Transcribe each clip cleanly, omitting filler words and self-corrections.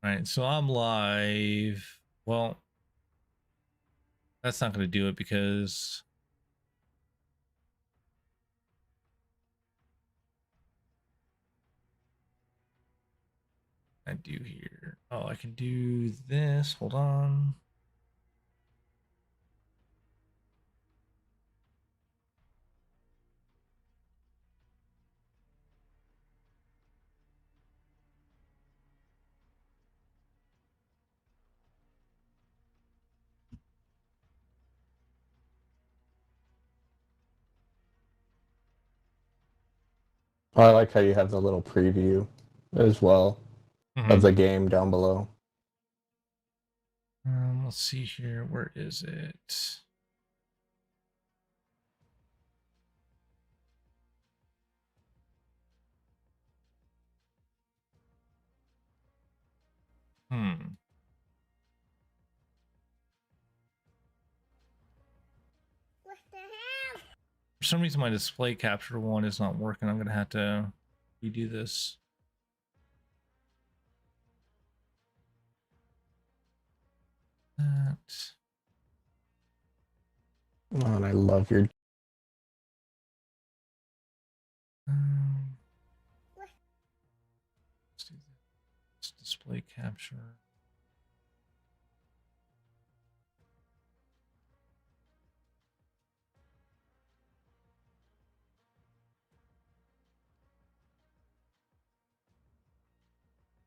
All right, so I'm live. Well, that's not going to do it because I do here. Oh, I can do this. Hold on. Oh, I like how you have the little preview as well of Mm-hmm. the game down below. Let's see here. Where is it? Hmm. For some reason, my display capture one is not working. I'm going to have to redo this. That. Oh, and I love your. Um, let's do this. Display capture.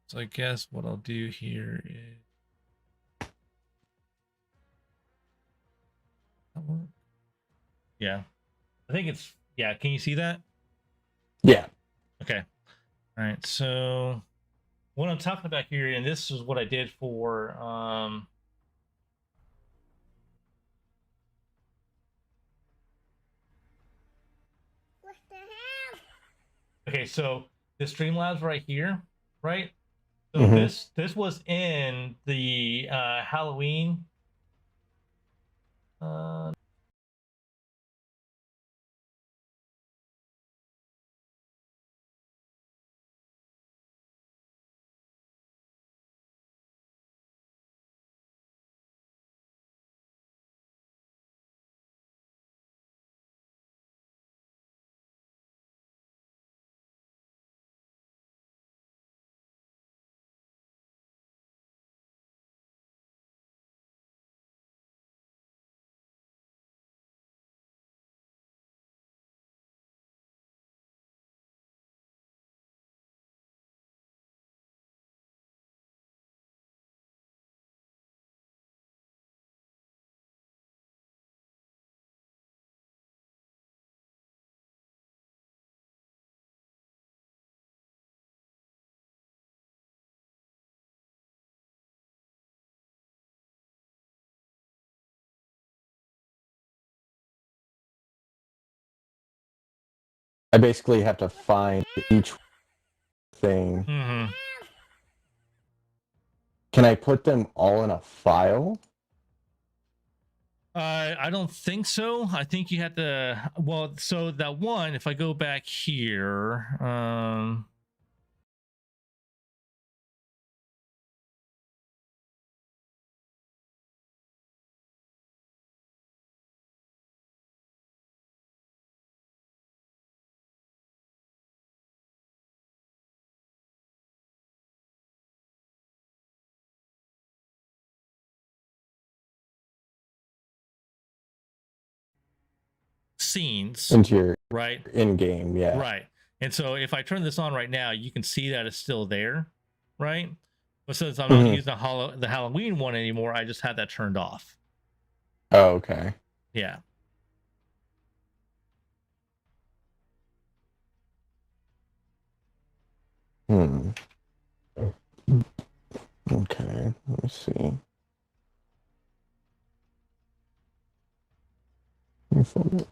So I guess what I'll do here is that work? Yeah. I think it's yeah. Can you see that? Yeah. Okay. All right. So what I'm talking about here, and this is what I did for okay, so the Streamlabs right here, right? So Mm-hmm. this was in the Halloween uh I basically have to find each thing. mhm. Can I put them all in a file? I don't think so. I think you have to well, so that one, if I go back here, scenes, Into your right? in-game, yeah. Right. And so if I turn this on right now, you can see that it's still there, right? But since I'm not Mm-hmm. using the Halloween one anymore, I just had that turned off. Oh, okay. Yeah. Hmm. Okay. Let me see. Let me find it.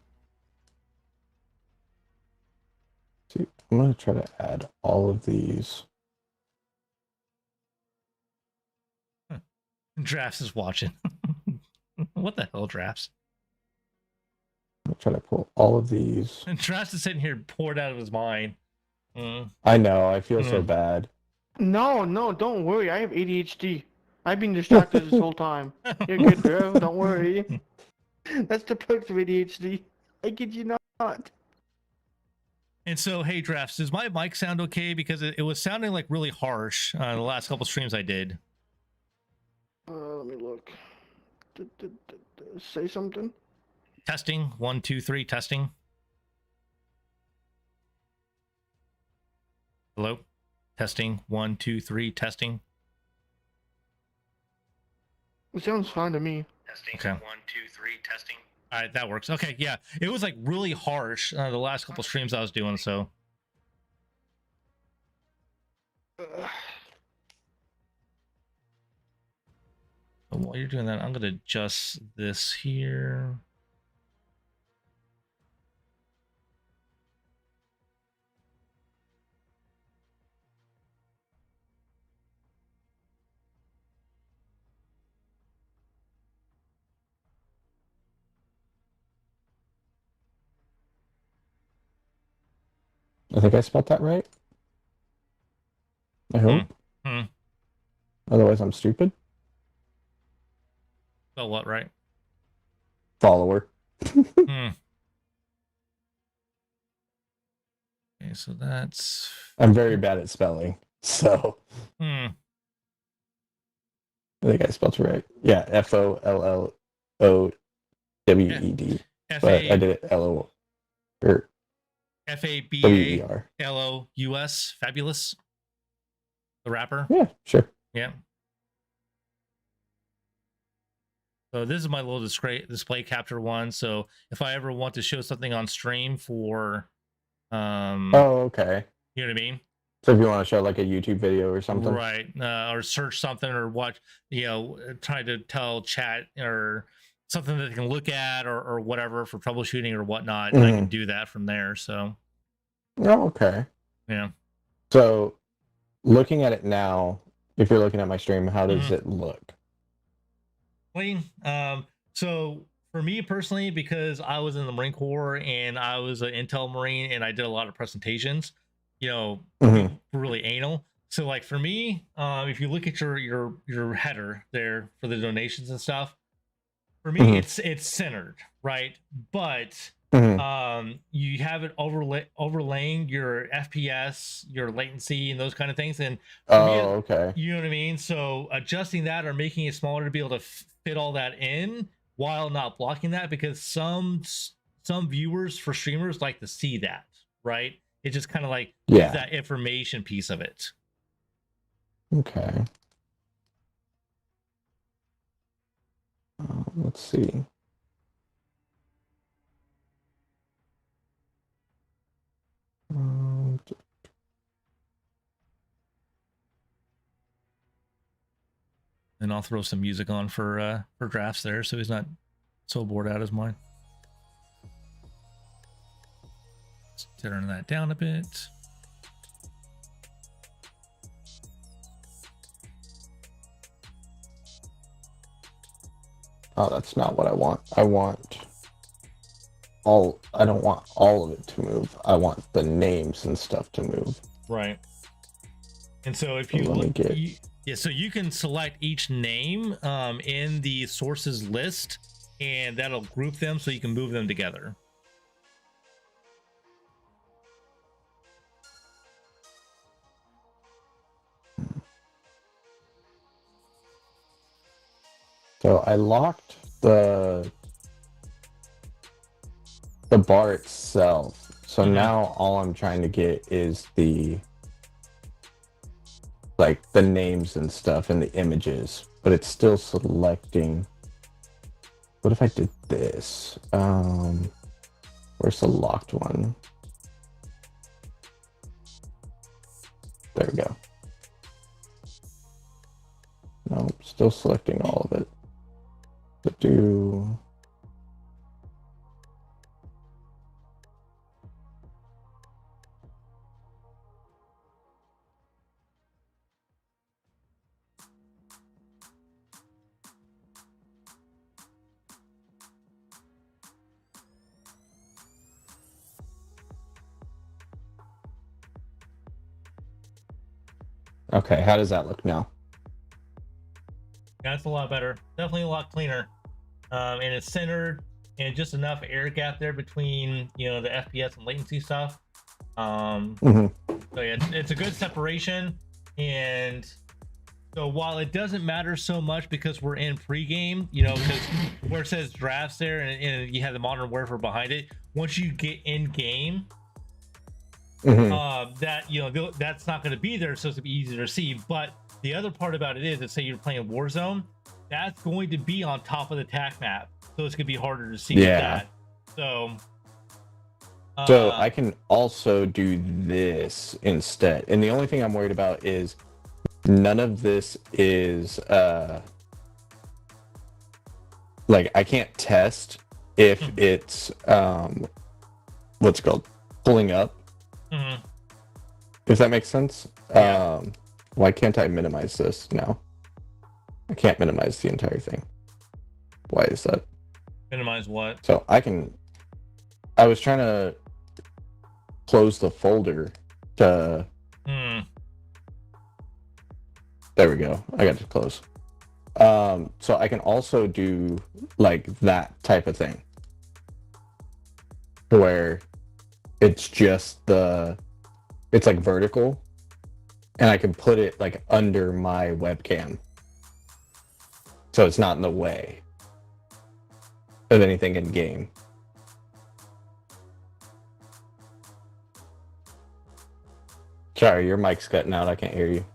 See, I'm gonna try to add all of these. Huh. Drafts is watching. What the hell, Drafts? I'm gonna try to pull all of these. And Drafts is sitting here poured out of his mind. Mm, I know. I feel so mm. bad. No, don't worry. I have ADHD. I've been distracted this whole time. You're good, bro. Don't worry. That's the perks of ADHD. I kid you not. And so, hey, Drafts, does my mic sound okay? Because it was sounding like really harsh the last couple streams I did. Let me look. Say something. Testing, 1, 2, 3, testing. Hello? Testing, 1, 2, 3, testing. It sounds fine to me. Testing, okay. 1, 2, 3, testing. All right, that works. Okay, yeah. It was like really harsh the last couple streams I was doing, so. While you're doing that, I'm going to adjust this here. I think I spelled that right. I hope. Otherwise, I'm stupid. Spell what, right? Follower. Okay, so that's... I'm very bad at spelling, so... I think I spelled it right. Yeah, FOLLOWED. But I did it LO... or FABALOUS, Fabulous. The rapper. Yeah, sure. Yeah. So this is my little display capture one. So if I ever want to show something on stream for, oh, okay. You know what I mean? So if you want to show like a YouTube video or something, right? Or search something or watch, try to tell chat or something that they can look at or whatever for troubleshooting or whatnot. I can do that from there. So. Oh, okay. Yeah. So looking at it now, if you're looking at my stream, how does it look? Clean. So for me personally, because I was in the Marine Corps and I was an Intel Marine and I did a lot of presentations, really anal. So like for me, if you look at your header there for the donations and stuff, for me it's centered, right? But you have it overlaying your FPS, your latency, and those kind of things. And okay, you know what I mean. So adjusting that or making it smaller to be able to fit all that in while not blocking that, because some viewers for streamers like to see that, right? It just kind of like gives that information piece of it. Okay. Let's see. And I'll throw some music on for Drafts there, so he's not so bored out of his mind. Let's turn that down a bit. Oh, that's not what I want. I don't want all of it to move. I want the names and stuff to move. Right. And so if you look, so you can select each name in the sources list, and that'll group them so you can move them together. So I locked the bar itself. So now all I'm trying to get is the names and stuff and the images, but it's still selecting. What if I did this? Where's the locked one? There we go. No, still selecting all of it. But do... Okay, how does that look now? That's a lot better. Definitely a lot cleaner. And it's centered and just enough air gap there between, you know, the FPS and latency stuff. Mm-hmm. So yeah, it's a good separation. And so while it doesn't matter so much because we're in pregame, you know, because where it says drafts there and you have the Modern Warfare behind it, once you get in game, that, you know, that's not going to be there, so it's going to be easier to see. But the other part about it is that say you're playing Warzone, that's going to be on top of the TAC map, so it's going to be harder to see with that. So I can also do this instead, and the only thing I'm worried about is none of this is like I can't test if it's what's it called, pulling up. If that makes sense. Yeah. Why can't I minimize this now? I can't minimize the entire thing. Why is that? Minimize what? So I was trying to close the folder to there we go. I got to close. So I can also do like that type of thing where it's just it's like vertical, and I can put it like under my webcam, so it's not in the way of anything in game. Sorry, your mic's cutting out. I can't hear you.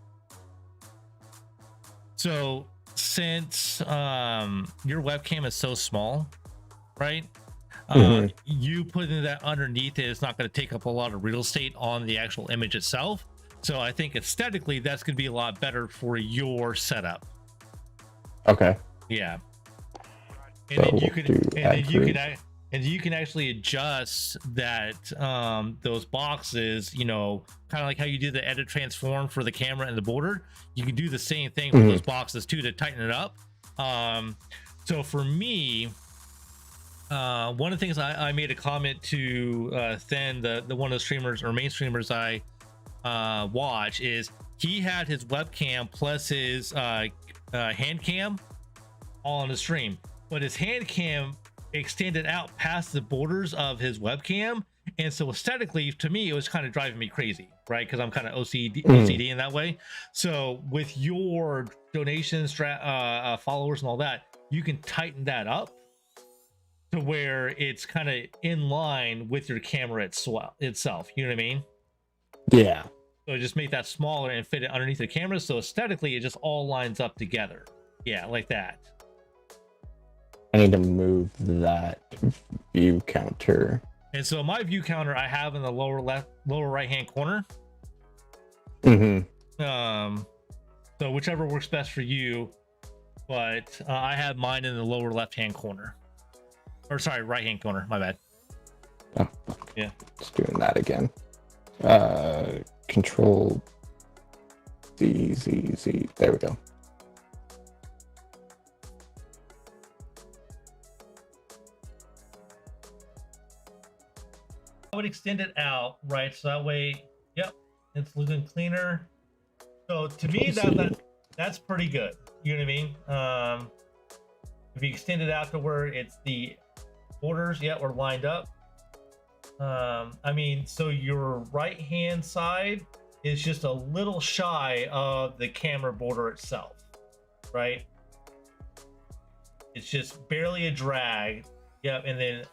So since your webcam is so small, right? You putting that underneath it is not going to take up a lot of real estate on the actual image itself. So I think aesthetically that's going to be a lot better for your setup. Okay. Yeah. And So then you can actually adjust that those boxes, you know, kind of like how you do the edit transform for the camera and the border. You can do the same thing with those boxes too to tighten it up. So for me, one of the things I made a comment to Then, the one of the streamers or main streamers I watch, is he had his webcam plus his hand cam all on the stream, but his hand cam extended out past the borders of his webcam, and so aesthetically to me it was kind of driving me crazy, right? Because I'm kind of OCD in that way. So with your donations, followers and all that, you can tighten that up to where it's kind of in line with your camera itself, you know what I mean? Yeah. So just make that smaller and fit it underneath the camera, so aesthetically it just all lines up together. Yeah, like that. I need to move that view counter. And so my view counter I have in the lower right hand corner. So whichever works best for you, but I have mine in the lower left hand corner, or sorry, right hand corner, my bad. Oh, yeah, just doing that again. Control Z. There we go. I would extend it out, right? So that way, yep, it's looking cleaner. So to me, that's pretty good. You know what I mean? If you extend it out to where it's the borders, yeah, we're lined up. I mean, so your right hand side is just a little shy of the camera border itself, right? It's just barely a drag. Yep, and then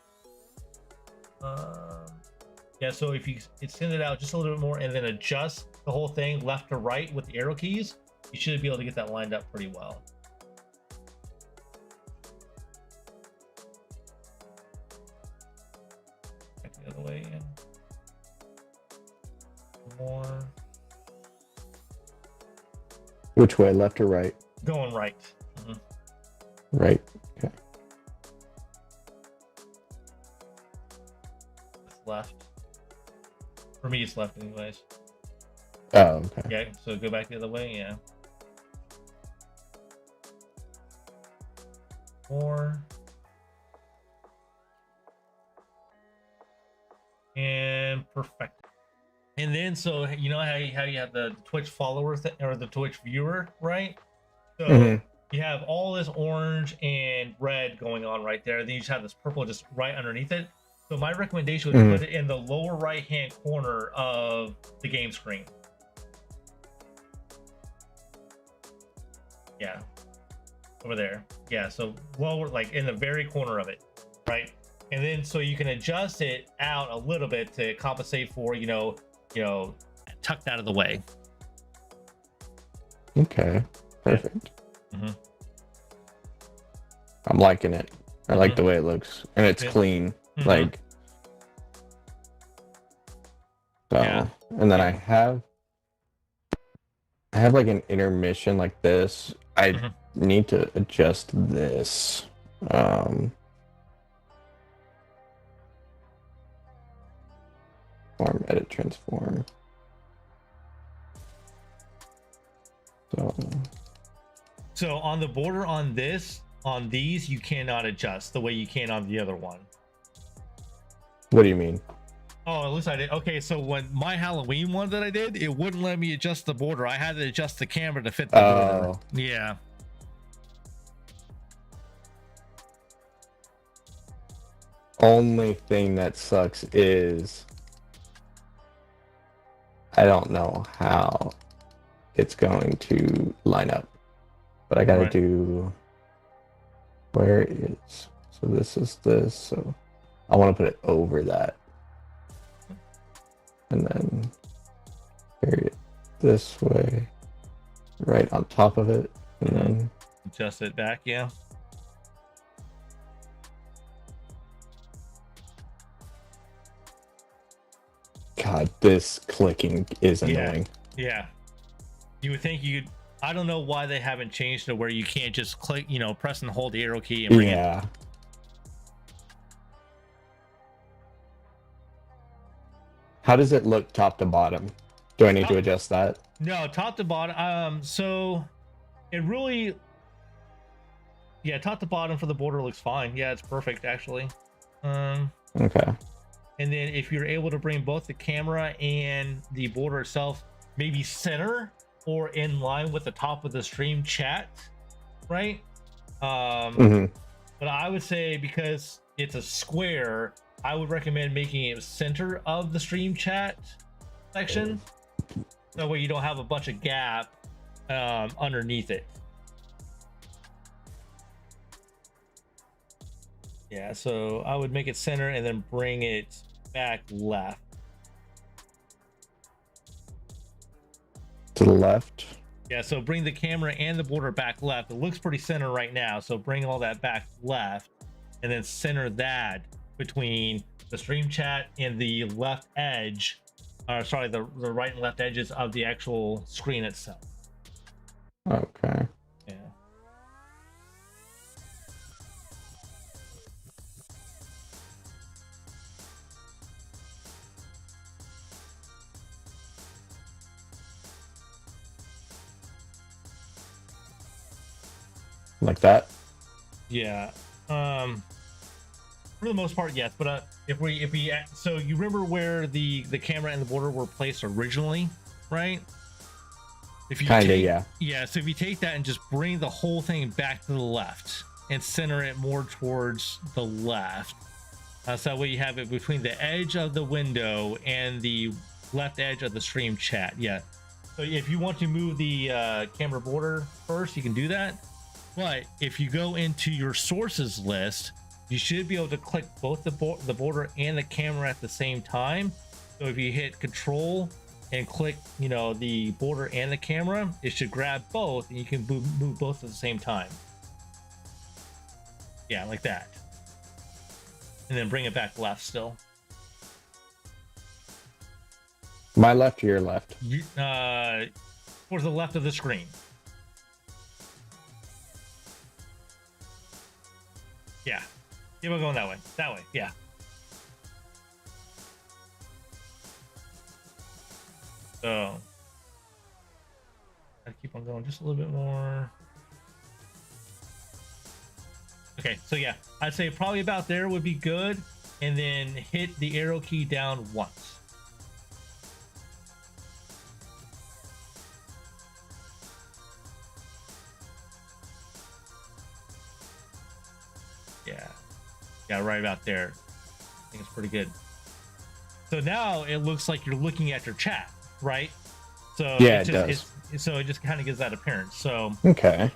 yeah, so if you extend it out just a little bit more and then adjust the whole thing left to right with the arrow keys, you should be able to get that lined up pretty well. Back the other way in. More. Which way, left or right? Going right. Right. Okay. It's left. For me, it's left anyways. Oh, okay. Yeah, so go back the other way, yeah. More. And perfect. And then, so you know how you have the Twitch follower or the Twitch viewer, right? So you have all this orange and red going on right there. Then you just have this purple just right underneath it. So my recommendation would put it in the lower right-hand corner of the game screen. Yeah, over there. Yeah, so lower, like in the very corner of it, right? And then so you can adjust it out a little bit to compensate for, you know, tucked out of the way. Okay, perfect. Yeah. I'm liking it. I like the way it looks, and it's clean. Like, so, and then I have like an intermission like this. I need to adjust this. Form, edit, transform. So on the border on these, you cannot adjust the way you can on the other one. What do you mean? Oh, at least I did. Okay, so when my Halloween one that I did, it wouldn't let me adjust the border. I had to adjust the camera to fit the border. Yeah. Only thing that sucks is I don't know how it's going to line up, but I gotta do, where is, so this is this, so I want to put it over that, and then carry it this way, right on top of it, and then adjust it back. Yeah. God, this clicking is annoying. Yeah. You would think you could. I don't know why they haven't changed to where you can't just click, you know, press and hold the arrow key and bring it. How does it look top to bottom? Do I need to adjust that? No, top to bottom. So it really, yeah, top to bottom for the border looks fine. Yeah, it's perfect actually. Okay. And then if you're able to bring both the camera and the border itself, maybe center or in line with the top of the stream chat, right? But I would say, because it's a square, I would recommend making it center of the stream chat section. That way you don't have a bunch of gap underneath it. Yeah, so I would make it center and then bring it back left. To the left? Yeah, so bring the camera and the border back left. It looks pretty center right now, so bring all that back left and then center that between the stream chat and the left edge, or sorry, the right and left edges of the actual screen itself. Okay. Yeah. Like that? Yeah. For the most part, yes. But if we so you remember where the camera and the border were placed originally, right? If you kinda, yeah. Yeah. So if you take that and just bring the whole thing back to the left and center it more towards the left, so that way you have it between the edge of the window and the left edge of the stream chat. Yeah. So if you want to move the camera border first, you can do that. But if you go into your sources list, you should be able to click both the border and the camera at the same time. So if you hit Control and click, you know, the border and the camera, it should grab both, and you can move both at the same time. Yeah, like that. And then bring it back left still. My left or your left? Towards the left of the screen. Yeah. Keep on going that way. That way. Yeah. So I keep on going just a little bit more. Okay, so yeah, I'd say probably about there would be good, and then hit the arrow key down once. Yeah, right about there. I think it's pretty good. So now it looks like you're looking at your chat, right? So Yeah, it does. so it just kind of gives that appearance. So Okay.